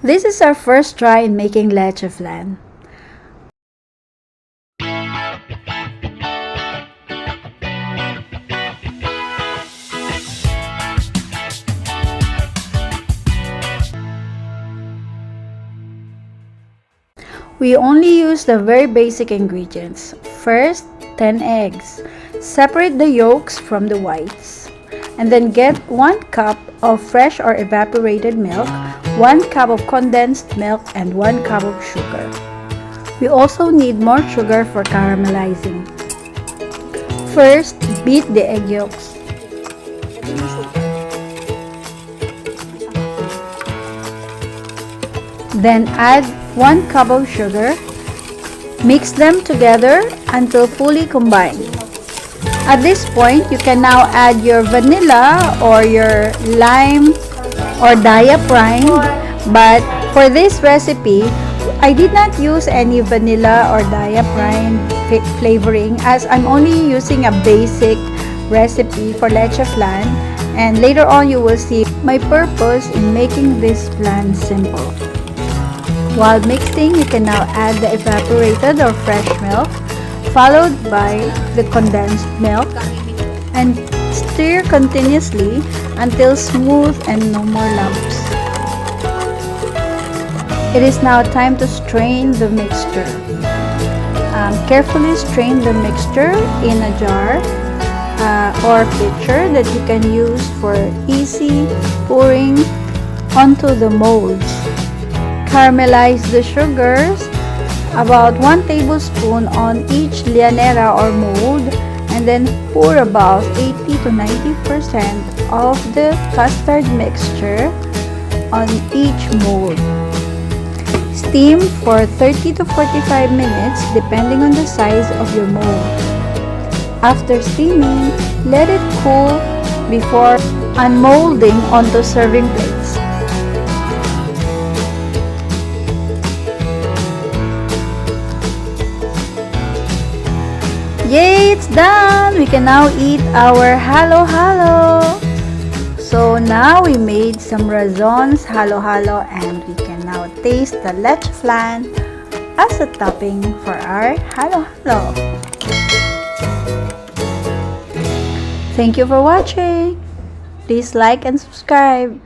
This is our first try in making leche flan. We only use the very basic ingredients. First, 10 eggs. Separate the yolks from the whites. And then get 1 cup of fresh or evaporated milk, 1 cup of condensed milk, and 1 cup of sugar. We also need more sugar for caramelizing. First, beat the egg yolks. Then add 1 cup of sugar. Mix them together until fully combined. At this point, you can now add your vanilla or your lime or diaprine. But for this recipe, I did not use any vanilla or diaprine flavoring as I'm only using a basic recipe for leche flan. And later on, you will see my purpose in making this flan simple. While mixing, you can now add the evaporated or fresh milk, followed by the condensed milk, and stir continuously until smooth and no more lumps. It is now time to strain the mixture. Carefully strain the mixture in a jar or pitcher that you can use for easy pouring onto the molds. Caramelize the sugars, about 1 tablespoon on each llanera or mold, and then pour about 80 to 90% of the custard mixture on each mold. Steam for 30 to 45 minutes depending on the size of your mold. After steaming, let it cool before unmolding onto serving plates. Yay! It's done! We can now eat our halo-halo! So now we made some razons halo-halo and we can now taste the leche flan as a topping for our halo-halo. Thank you for watching! Please like and subscribe.